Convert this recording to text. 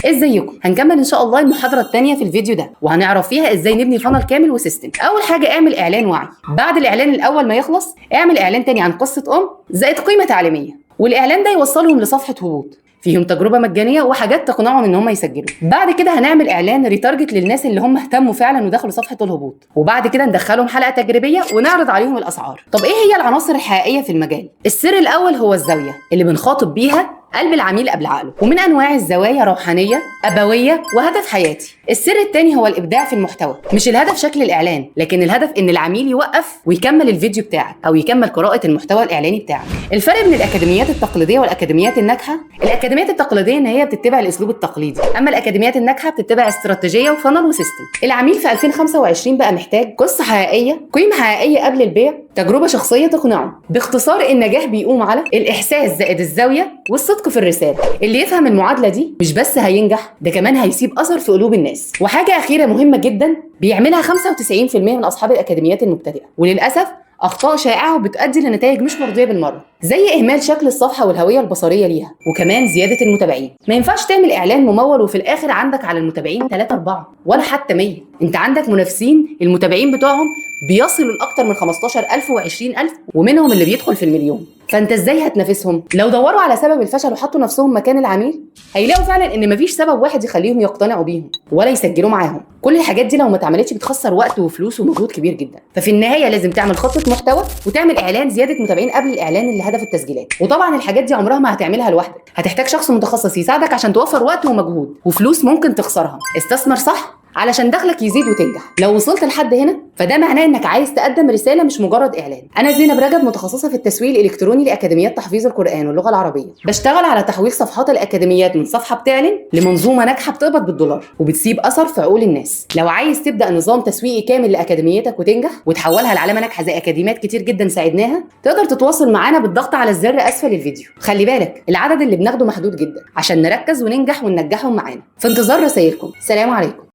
ازيكم؟ هنكمل ان شاء الله المحاضره الثانيه في الفيديو ده، وهنعرف فيها ازاي نبني فانل كامل وسيستم. اول حاجه اعمل اعلان وعي. بعد الاعلان الاول ما يخلص اعمل اعلان تاني عن قصه زائد قيمه تعليميه، والاعلان ده يوصلهم لصفحه هبوط فيهم تجربه مجانيه وحاجات تقنعهم ان هم يسجلوا. بعد كده هنعمل اعلان ريتارجت للناس اللي هم اهتموا فعلا ودخلوا صفحه الهبوط، وبعد كده ندخلهم حلقه تجريبيه ونعرض عليهم الاسعار. طب ايه هي العناصر الحقيقيه في المجال؟ السر الاول هو الزاويه اللي بنخاطب بيها قلب العميل قبل عقله، ومن انواع الزوايا روحانيه، ابويه، وهدف حياتي. السر الثاني هو الابداع في المحتوى، مش الهدف شكل الاعلان، لكن الهدف ان العميل يوقف ويكمل الفيديو بتاعك او يكمل قراءه المحتوى الاعلاني بتاعك. الفرق بين الاكاديميات التقليديه والاكاديميات الناجحه، الاكاديميات التقليديه ان هي بتتبع الاسلوب التقليدي، اما الاكاديميات الناجحه بتتبع استراتيجيه وفنل وسيستم. العميل في 2025 بقى محتاج قصه حقيقيه، قيمه حقيقيه قبل البيع، تجربه شخصيه تقنعه. باختصار النجاح بيقوم على الاحساس زائد الزاويه والصدق في الرساله. اللي يفهم المعادله دي مش بس هينجح، ده كمان هيسيب اثر في قلوب الناس. وحاجه اخيره مهمه جدا بيعملها 95% من اصحاب الاكاديميات المبتدئه، وللاسف اخطاء شائعه وبتؤدي لنتائج مش مرضيه بالمره، زي اهمال شكل الصفحه والهويه البصريه ليها، وكمان زياده المتابعين. ما ينفعش تعمل اعلان ممول وفي الاخر عندك على المتابعين 3 4 ولا حتى 100. انت عندك منافسين المتابعين بتوعهم بيصلوا لاكتر من 15,000 و20,000، ومنهم اللي بيدخل في المليون. فانت ازاي هتنافسهم؟ لو دوروا على سبب الفشل وحطوا نفسهم مكان العميل هيلاقوا فعلا ان مفيش سبب واحد يخليهم يقتنعوا بيهم ولا يسجلوا معاهم. كل الحاجات دي لو ما اتعملتش بتخسر وقت وفلوس ومجهود كبير جدا. ففي النهايه لازم تعمل خطه محتوى وتعمل اعلان زياده متابعين قبل الاعلان اللي هدفه التسجيلات. وطبعا الحاجات دي عمرها ما هتعملها لوحدك، هتحتاج شخص متخصص يساعدك عشان توفر وقت ومجهود وفلوس ممكن تخسرها. استثمر صح علشان دخلك يزيد وتنجح. لو وصلت لحد هنا فده معناه انك عايز تقدم رساله مش مجرد اعلان. انا زينب رجب، متخصصه في التسويق الالكتروني لاكاديميات تحفيظ القران واللغه العربيه. بشتغل على تحويل صفحات الاكاديميات من صفحه بتعلن لمنظومه ناجحه بتقبض بالدولار وبتسيب اثر في عقول الناس. لو عايز تبدا نظام تسويقي كامل لاكاديميتك وتنجح وتحولها لعلامه ناجحه زي اكاديميات كتير جدا ساعدناها، تقدر تتواصل معانا بالضغط على الزر اسفل الفيديو. خلي بالك العدد اللي بناخده محدود جدا عشان نركز وننجح وننجحهم معانا. في انتظار رسائلكم. سلام عليكم.